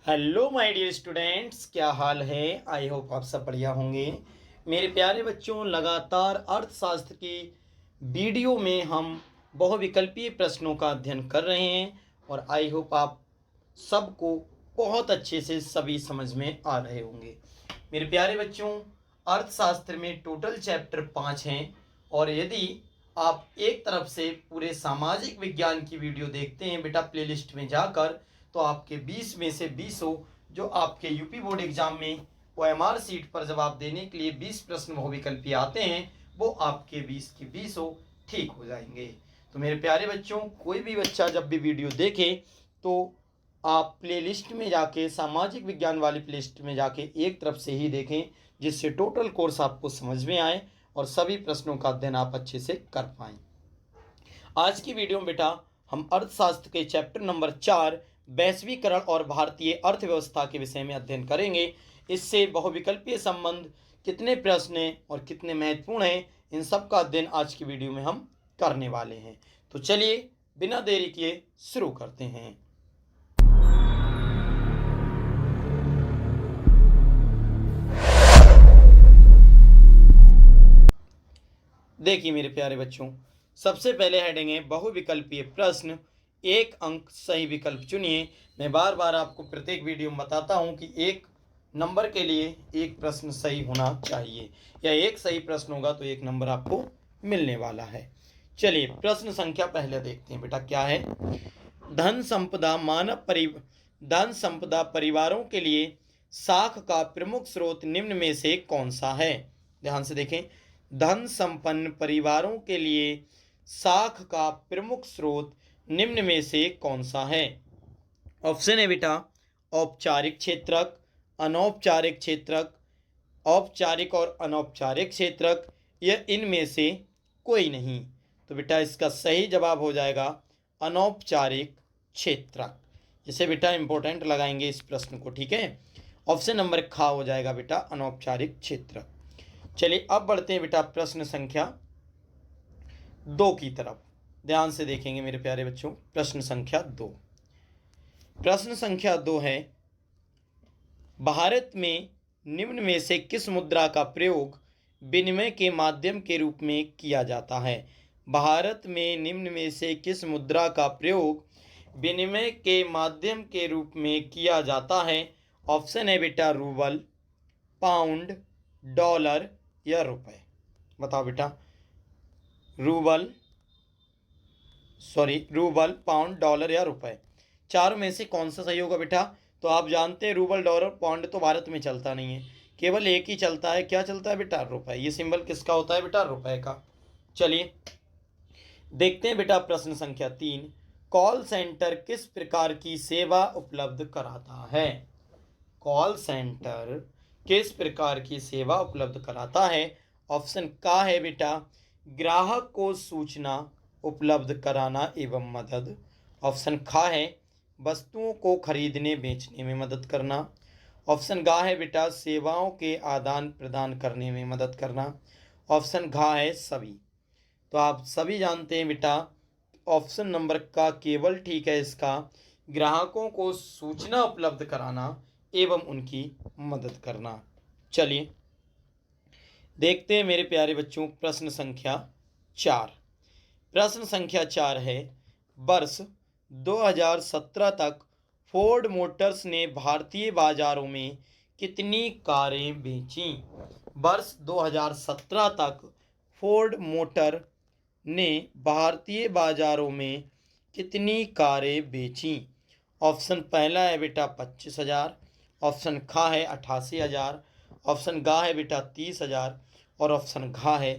Hello my dear students, क्या हाल है। I hope आप सब बढ़िया होंगे। मेरे प्यारे बच्चों, लगातार अर्थशास्त्र की वीडियो में हम बहुविकल्पीय प्रश्नों का अध्ययन कर रहे हैं और आई होप आप सबको बहुत अच्छे से सभी समझ में आ रहे होंगे। मेरे प्यारे बच्चों, अर्थशास्त्र में टोटल चैप्टर 5 हैं और यदि आप एक तरफ से पूरे सामाजिक विज्ञान की वीडियो देखते हैं बेटा प्लेलिस्ट में जाकर, तो आपके 20 में से 20 जो आपके यूपी बोर्ड एग्जाम में OMR सीट पर जवाब देने के लिए 20 प्रश्न बहुविकल्पी आते हैं, वो आपके 20 के 20 ठीक हो जाएंगे। तो मेरे प्यारे बच्चों, कोई भी बच्चा जब भी वीडियो देखे तो आप प्लेलिस्ट में जाके, सामाजिक विज्ञान वाली प्लेलिस्ट में जाके एक तरफ से ही देखें, जिससे टोटल कोर्स आपको समझ में आए और सभी प्रश्नों का अध्ययन आप अच्छे से कर पाएं। आज की वीडियो में बेटा हम अर्थशास्त्र के चैप्टर नंबर 4 वैश्वीकरण और भारतीय अर्थव्यवस्था के विषय में अध्ययन करेंगे। इससे बहुविकल्पीय संबंध कितने प्रश्न हैं और कितने महत्वपूर्ण हैं, इन सब का अध्ययन आज की वीडियो में हम करने वाले हैं। तो चलिए बिना देरी किए शुरू करते हैं। देखिए मेरे प्यारे बच्चों, सबसे पहले हेडिंग है बहुविकल्पीय प्रश्न, एक अंक सही विकल्प चुनिए। मैं बार बार आपको प्रत्येक वीडियो में बताता हूं कि एक नंबर के लिए एक प्रश्न सही होना चाहिए, या एक सही प्रश्न होगा तो एक नंबर आपको मिलने वाला है। चलिए प्रश्न संख्या पहले देखते हैं बेटा, क्या है। धन संपदा परिवारों के लिए साख का प्रमुख स्रोत निम्न में से कौन सा है। ध्यान से देखें, धन संपन्न परिवारों के लिए साख का प्रमुख स्रोत निम्न में से कौन सा है। ऑप्शन है बेटा औपचारिक क्षेत्रक, अनौपचारिक क्षेत्रक, औपचारिक और अनौपचारिक क्षेत्रक, यह इनमें से कोई नहीं। तो बेटा इसका सही जवाब हो जाएगा अनौपचारिक क्षेत्रक। इसे बेटा इंपॉर्टेंट लगाएंगे इस प्रश्न को, ठीक है। ऑप्शन नंबर ख हो जाएगा बेटा अनौपचारिक क्षेत्रक। चलिए अब बढ़ते हैं बेटा प्रश्न संख्या 2 की तरफ। ध्यान से देखेंगे मेरे प्यारे बच्चों, प्रश्न संख्या 2। प्रश्न संख्या 2 है, भारत में निम्न में से किस मुद्रा का प्रयोग विनिमय के माध्यम के रूप में किया जाता है। भारत में निम्न में से किस मुद्रा का प्रयोग विनिमय के माध्यम के रूप में किया जाता है। ऑप्शन है बेटा रूबल, पाउंड, डॉलर या रुपए। बताओ बेटा, रूबल, पाउंड, डॉलर या रुपए, चारों में से कौन सा सही होगा बेटा। तो आप जानते हैं रूबल, डॉलर, पाउंड तो भारत में चलता नहीं है, केवल एक ही चलता है। क्या चलता है बेटा? रुपए। ये सिंबल किसका होता है बेटा? रुपए का। चलिए देखते हैं बेटा प्रश्न संख्या 3, कॉल सेंटर किस प्रकार की सेवा उपलब्ध कराता है। कॉल सेंटर किस प्रकार की सेवा उपलब्ध कराता है। ऑप्शन का है बेटा ग्राहक को सूचना उपलब्ध कराना एवं मदद। ऑप्शन खा है वस्तुओं को खरीदने बेचने में मदद करना। ऑप्शन गा है बेटा सेवाओं के आदान प्रदान करने में मदद करना। ऑप्शन घा है सभी। तो आप सभी जानते हैं बेटा ऑप्शन नंबर का केवल ठीक है इसका, ग्राहकों को सूचना उपलब्ध कराना एवं उनकी मदद करना। चलिए देखते हैं मेरे प्यारे बच्चों प्रश्न संख्या 4। प्रश्न संख्या 4 है, वर्ष 2017 तक फोर्ड मोटर्स ने भारतीय बाजारों में कितनी कारें बेचीं। वर्ष 2017 तक फोर्ड मोटर ने भारतीय बाजारों में कितनी कारें बेचीं। ऑप्शन पहला है बेटा 25,000, ऑप्शन खा है 88,000, ऑप्शन गा है बेटा 30,000 और ऑप्शन घा है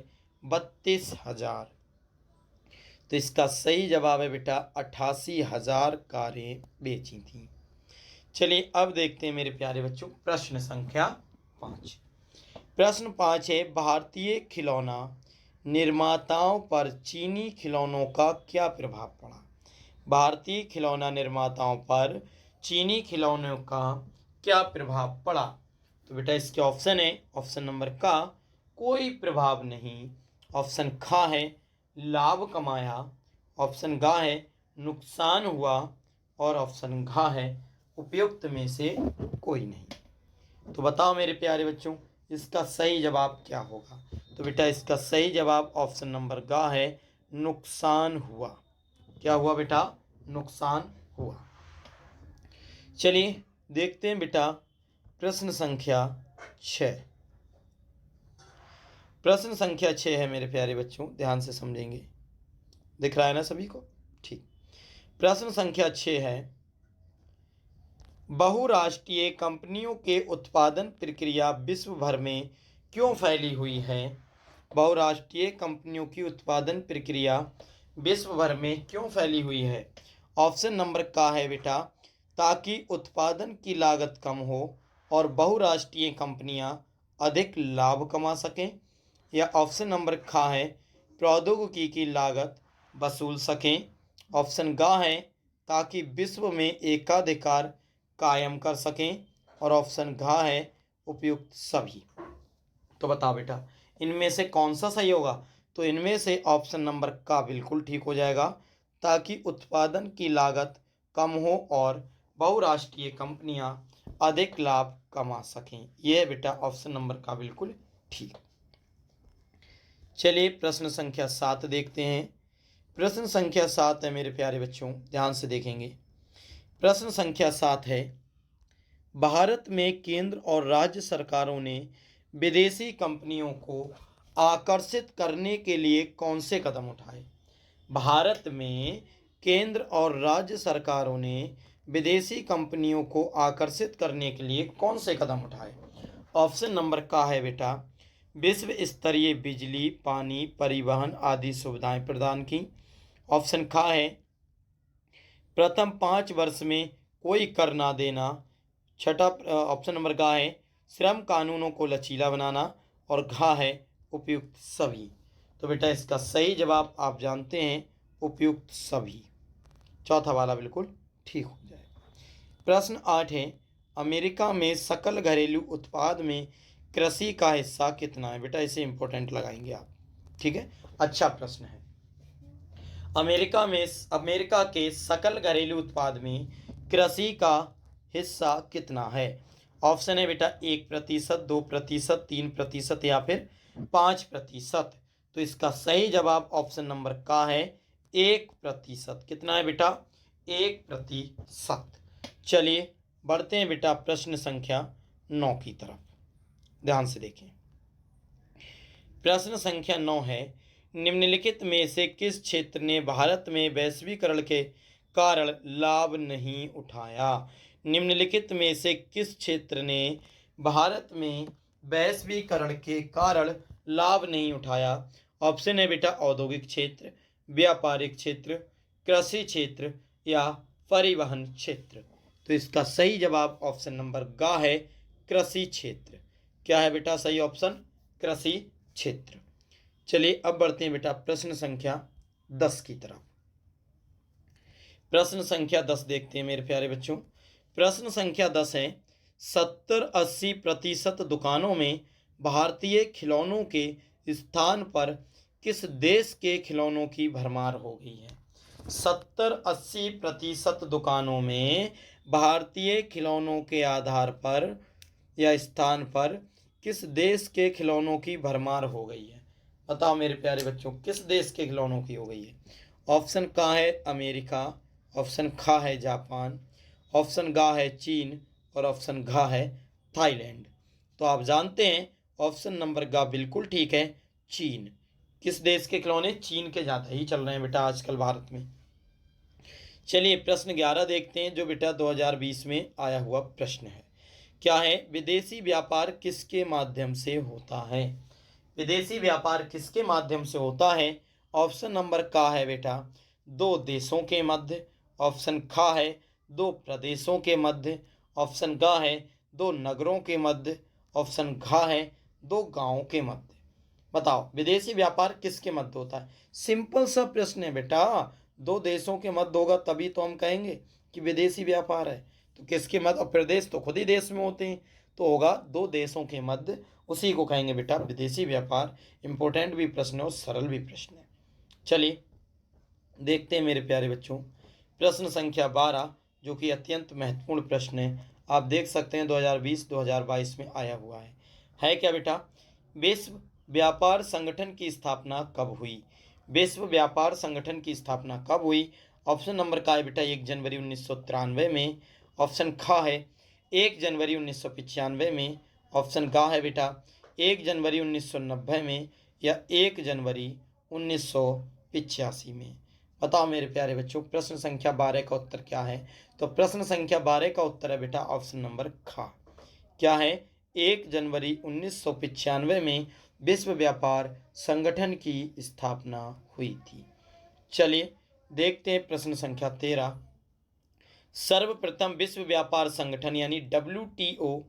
32,000। तो इसका सही जवाब है बेटा 88,000 कारें बेची थी। चलिए अब देखते हैं मेरे प्यारे बच्चों प्रश्न संख्या 5। प्रश्न 5 है, भारतीय खिलौना निर्माताओं पर चीनी खिलौनों का क्या प्रभाव पड़ा। भारतीय खिलौना निर्माताओं पर चीनी खिलौनों का क्या प्रभाव पड़ा। तो बेटा इसके ऑप्शन है, ऑप्शन नंबर का कोई प्रभाव नहीं, ऑप्शन खा है लाभ कमाया, ऑप्शन गा है नुकसान हुआ और ऑप्शन घा है उपयुक्त में से कोई नहीं। तो बताओ मेरे प्यारे बच्चों, इसका सही जवाब क्या होगा? तो बेटा इसका सही जवाब ऑप्शन नंबर ग है, नुकसान हुआ। क्या हुआ बेटा? नुकसान हुआ। चलिए देखते हैं बेटा प्रश्न संख्या 6। प्रश्न संख्या 6 है मेरे प्यारे बच्चों, ध्यान से समझेंगे। दिख रहा है ना सभी को? ठीक। प्रश्न संख्या 6 है, बहुराष्ट्रीय कंपनियों के उत्पादन प्रक्रिया विश्व भर में क्यों फैली हुई है? बहुराष्ट्रीय कंपनियों की उत्पादन प्रक्रिया विश्व भर में क्यों फैली हुई है? ऑप्शन नंबर का है बेटा, ताकि उत्पादन की लागत कम हो और बहुराष्ट्रीय कंपनियां अधिक लाभ कमा सकें, या ऑप्शन नंबर खा है, प्रौद्योगिकी की लागत वसूल सकें। ऑप्शन गा है, ताकि विश्व में एकाधिकार कायम कर सकें, और ऑप्शन घा है, उपयुक्त सभी। तो बताओ बेटा इनमें से कौन सा सही होगा? तो इनमें से ऑप्शन नंबर का बिल्कुल ठीक हो जाएगा, ताकि उत्पादन की लागत कम हो और बहुराष्ट्रीय कंपनियां अधिक लाभ कमा सकें। यह बेटा ऑप्शन नंबर का बिल्कुल ठीक। चलिए प्रश्न संख्या 7 देखते हैं। प्रश्न संख्या 7 है मेरे प्यारे बच्चों, ध्यान से देखेंगे। प्रश्न संख्या 7 है, भारत में केंद्र और राज्य सरकारों ने विदेशी कंपनियों को आकर्षित करने के लिए कौन से कदम उठाए? भारत में केंद्र और राज्य सरकारों ने विदेशी कंपनियों को आकर्षित करने के लिए कौन से कदम उठाए? ऑप्शन नंबर का है बेटा, विश्व स्तरीय बिजली, पानी, परिवहन आदि सुविधाएं प्रदान की। ऑप्शन खा है, प्रथम 5 वर्ष में कोई कर ना देना। छठा ऑप्शन नंबर गा है, श्रम कानूनों को लचीला बनाना, और घा है, उपयुक्त सभी। तो बेटा इसका सही जवाब आप जानते हैं, उपयुक्त सभी। चौथा वाला बिल्कुल ठीक हो जाए। प्रश्न 8 है, अमेरिका में सकल घरेलू उत्पाद में कृषि का हिस्सा कितना है? बेटा इसे इंपॉर्टेंट लगाएंगे आप, ठीक है, अच्छा प्रश्न है। अमेरिका के सकल घरेलू उत्पाद में कृषि का हिस्सा कितना है? ऑप्शन है बेटा 1%, 2%, 3% या फिर 5%। तो इसका सही जवाब ऑप्शन नंबर का है 1%। कितना है बेटा? 1%। चलिए बढ़ते हैं बेटा प्रश्न संख्या 9 की तरफ, ध्यान से देखें। प्रश्न संख्या 9 है, निम्नलिखित में से किस क्षेत्र ने भारत में वैश्वीकरण के कारण लाभ नहीं उठाया? निम्नलिखित में से किस क्षेत्र ने भारत में वैश्वीकरण के कारण लाभ नहीं उठाया? ऑप्शन है बेटा औद्योगिक क्षेत्र, व्यापारिक क्षेत्र, कृषि क्षेत्र या परिवहन क्षेत्र। तो इसका सही जवाब ऑप्शन नंबर गा है, कृषि क्षेत्र। क्या है बेटा सही ऑप्शन? कृषि क्षेत्र। चलिए अब बढ़ते हैं बेटा प्रश्न संख्या 10 की तरफ। प्रश्न संख्या 10 देखते हैं मेरे प्यारे बच्चों। प्रश्न संख्या 10 है, 70-80% दुकानों में भारतीय खिलौनों के स्थान पर किस देश के खिलौनों की भरमार हो गई है? 70-80% दुकानों में भारतीय खिलौनों के आधार पर या स्थान पर किस देश के खिलौनों की भरमार हो गई है? बताओ मेरे प्यारे बच्चों किस देश के खिलौनों की हो गई है? ऑप्शन का है अमेरिका, ऑप्शन खा है जापान, ऑप्शन गा है चीन, और ऑप्शन घा है थाईलैंड। तो आप जानते हैं ऑप्शन नंबर गा बिल्कुल ठीक है, चीन। किस देश के खिलौने? चीन के ज़्यादा ही चल रहे हैं बेटा आजकल भारत में। चलिए प्रश्न 11 देखते हैं, जो बेटा 2020 में आया हुआ प्रश्न है। क्या है? विदेशी व्यापार किसके माध्यम से होता है? विदेशी व्यापार किसके माध्यम से होता है? ऑप्शन नंबर का है बेटा, 2 देशों के मध्य। ऑप्शन खा है, 2 प्रदेशों के मध्य। ऑप्शन गा है, 2 नगरों के मध्य। ऑप्शन घा है, 2 गांवों के मध्य। बताओ विदेशी व्यापार किसके मध्य होता है? सिंपल सा प्रश्न है बेटा, 2 देशों के मध्य होगा तभी तो हम कहेंगे कि विदेशी व्यापार है। तो किसके मध्य? और प्रदेश तो खुद ही देश में होते हैं, तो होगा 2 देशों के मध्य, उसी को कहेंगे बेटा विदेशी व्यापार। इंपॉर्टेंट भी प्रश्न है और सरल भी प्रश्न है। चलिए देखते हैं मेरे प्यारे बच्चों प्रश्न संख्या 12, जो कि अत्यंत महत्वपूर्ण प्रश्न है। आप देख सकते हैं 2020-2022 में आया हुआ है क्या बेटा? विश्व व्यापार संगठन की स्थापना कब हुई? विश्व व्यापार संगठन की स्थापना कब हुई? ऑप्शन नंबर का है बेटा 1 जनवरी 1993 में। ऑप्शन ख है 1 जनवरी 1995 में। ऑप्शन ग है बेटा 1 जनवरी 1990 में या 1 जनवरी 1985 में। बताओ मेरे प्यारे बच्चों, प्रश्न संख्या 12 का उत्तर क्या है? तो प्रश्न संख्या 12 का उत्तर है बेटा ऑप्शन नंबर ख। क्या है? 1 जनवरी 1995 में विश्व व्यापार संगठन की स्थापना हुई थी। चलिए देखते हैं प्रश्न संख्या 13। सर्वप्रथम विश्व व्यापार संगठन यानी WTO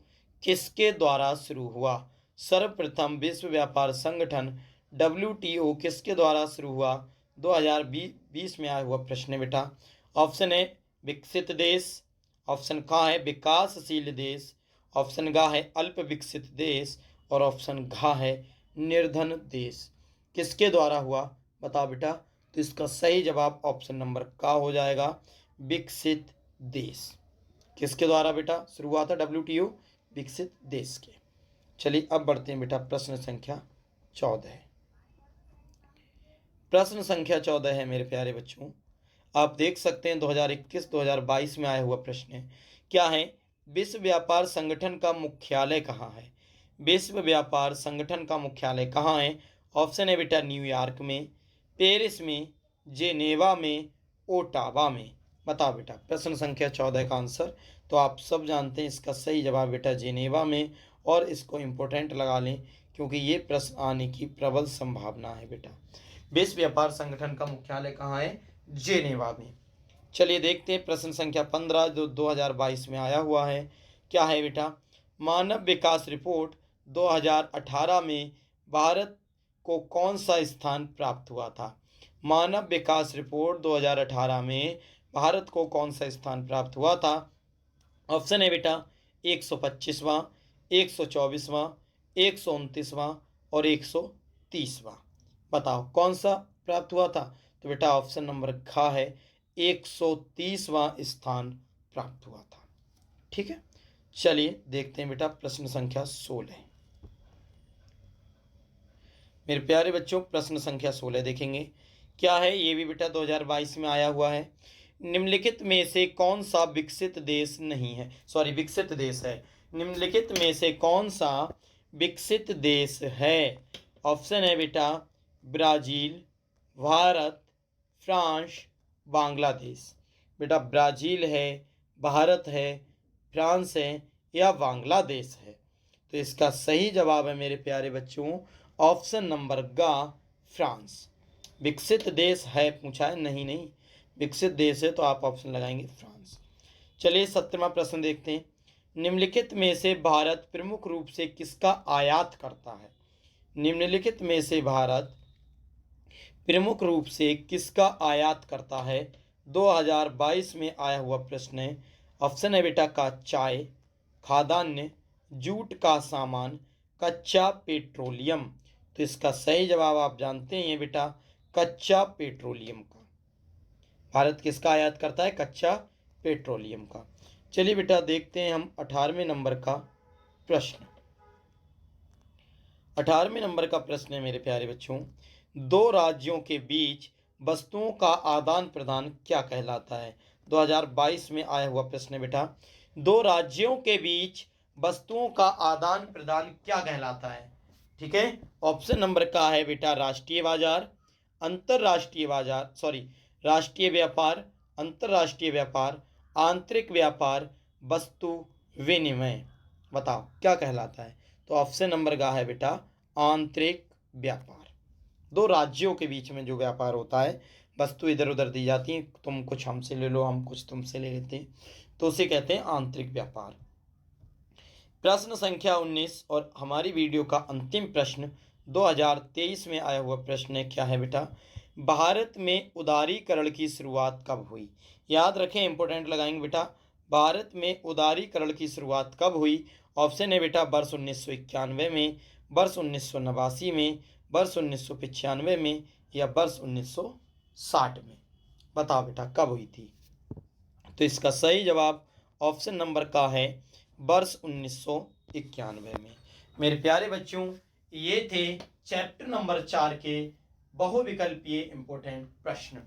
किसके द्वारा शुरू हुआ? सर्वप्रथम विश्व व्यापार संगठन WTO किसके द्वारा शुरू हुआ? 2020 में आया हुआ प्रश्न है बेटा। ऑप्शन है विकसित देश, ऑप्शन क है विकासशील देश, ऑप्शन ग है अल्प विकसित देश और ऑप्शन घ है निर्धन देश। किसके द्वारा हुआ बताओ बेटा? तो इसका सही जवाब ऑप्शन नंबर का हो जाएगा, विकसित देश। किसके द्वारा बेटा शुरू हुआ था WTO? विकसित देश के। चलिए अब बढ़ते हैं बेटा प्रश्न संख्या 14। प्रश्न संख्या 14 है मेरे प्यारे बच्चों। आप देख सकते हैं 2021-2022 में आया हुआ प्रश्न है। क्या है? विश्व व्यापार संगठन का मुख्यालय कहाँ है? विश्व व्यापार संगठन का मुख्यालय कहाँ है? ऑप्शन है बेटा न्यूयॉर्क में, पेरिस में, जेनेवा में, ओटावा में। बताओ बेटा प्रश्न संख्या 14 का आंसर। तो आप सब जानते हैं इसका सही जवाब बेटा जेनेवा में, और इसको इम्पोर्टेंट लगा लें क्योंकि ये प्रश्न आने की प्रबल संभावना है बेटा। विश्व व्यापार संगठन का मुख्यालय कहाँ है? जेनेवा में। चलिए देखते हैं प्रश्न संख्या 15 जो 2022 में आया हुआ है। क्या है बेटा? मानव विकास रिपोर्ट 2018 में भारत को कौन सा स्थान प्राप्त हुआ था? मानव विकास रिपोर्ट 2018 में भारत को कौन सा स्थान प्राप्त हुआ था? ऑप्शन है बेटा 125वां, 124वां, 129वां और 130वां। बताओ कौन सा प्राप्त हुआ था? तो बेटा ऑप्शन नंबर ख है 130वां स्थान प्राप्त हुआ था। ठीक है, चलिए देखते हैं बेटा प्रश्न संख्या 16। मेरे प्यारे बच्चों प्रश्न संख्या 16 देखेंगे। क्या है? ये भी बेटा 2022 में आया हुआ है। निम्नलिखित में से कौन सा विकसित देश नहीं है? सॉरी विकसित देश है। निम्नलिखित में से कौन सा विकसित देश है? ऑप्शन है बेटा ब्राजील, भारत, फ्रांस, बांग्लादेश। बेटा ब्राजील है, भारत है, फ्रांस है या बांग्लादेश है? तो इसका सही जवाब है मेरे प्यारे बच्चों ऑप्शन नंबर ग, फ्रांस। विकसित देश है पूछा है, नहीं नहीं विकसित देश है तो आप ऑप्शन लगाएंगे फ्रांस। चलिए 17वां प्रश्न देखते हैं। निम्नलिखित में से भारत प्रमुख रूप से किसका आयात करता है? निम्नलिखित में से भारत प्रमुख रूप से किसका आयात करता है? 2022 में आया हुआ प्रश्न है। ऑप्शन है बेटा का चाय, खाद्यान्न, जूट का सामान, कच्चा पेट्रोलियम। तो इसका सही जवाब आप जानते हैं बेटा कच्चा पेट्रोलियम का। भारत किसका आयात करता है? कच्चा पेट्रोलियम का। चलिए बेटा देखते हैं हम 18वें नंबर का प्रश्न। 18वें नंबर का प्रश्न है मेरे प्यारे बच्चों, दो राज्यों के बीच वस्तुओं का आदान प्रदान क्या कहलाता है? 2022 में आया हुआ प्रश्न है बेटा। दो राज्यों के बीच वस्तुओं का आदान प्रदान क्या कहलाता है? ठीक है, ऑप्शन नंबर का है बेटा राष्ट्रीय बाजार, अंतरराष्ट्रीय बाजार, सॉरी राष्ट्रीय व्यापार, अंतरराष्ट्रीय व्यापार, आंतरिक व्यापार, वस्तु विनिमय। बताओ क्या कहलाता है? तो ऑप्शन नंबर का है बेटा आंतरिक व्यापार। दो राज्यों के बीच में जो व्यापार होता है, वस्तु इधर उधर दी जाती है, तुम कुछ हमसे ले लो, हम कुछ तुमसे ले लेते हैं, तो उसे कहते हैं आंतरिक व्यापार। प्रश्न संख्या 19 और हमारी वीडियो का अंतिम प्रश्न 2023 में आया हुआ प्रश्न है। क्या है बेटा? भारत में उदारीकरण की शुरुआत कब हुई? याद रखें इंपोर्टेंट लगाएंगे बेटा। भारत में उदारीकरण की शुरुआत कब हुई? ऑप्शन है बेटा वर्ष 1991 में, वर्ष 1989 में, वर्ष 1995 में या वर्ष 1960 में। बताओ बेटा कब हुई थी? तो इसका सही जवाब ऑप्शन नंबर का है वर्ष 1991 में। मेरे प्यारे बच्चों, ये थे चैप्टर नंबर 4 के बहुविकल्पीय इंपॉर्टेंट प्रश्न।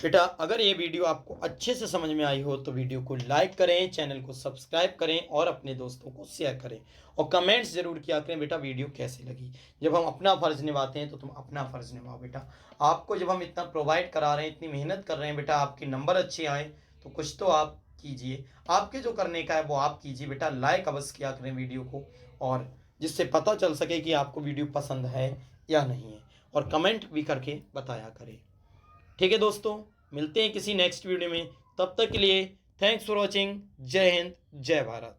बेटा अगर ये वीडियो आपको अच्छे से समझ में आई हो तो वीडियो को लाइक करें, चैनल को सब्सक्राइब करें और अपने दोस्तों को शेयर करें और कमेंट्स जरूर किया करें बेटा वीडियो कैसी लगी। जब हम अपना फ़र्ज़ निभाते हैं तो तुम अपना फ़र्ज़ निभाओ बेटा। आपको जब हम इतना प्रोवाइड करा रहे हैं, इतनी मेहनत कर रहे हैं बेटा, आपके नंबर अच्छे आए तो कुछ तो आप कीजिए। आपके जो करने का है वो आप कीजिए बेटा। लाइक अवश्य किया करें वीडियो को, और जिससे पता चल सके कि आपको वीडियो पसंद है या नहीं है, और कमेंट भी करके बताया करें। ठीक है दोस्तों, मिलते हैं किसी नेक्स्ट वीडियो में। तब तक के लिए थैंक्स फॉर वॉचिंग। जय हिंद, जय भारत।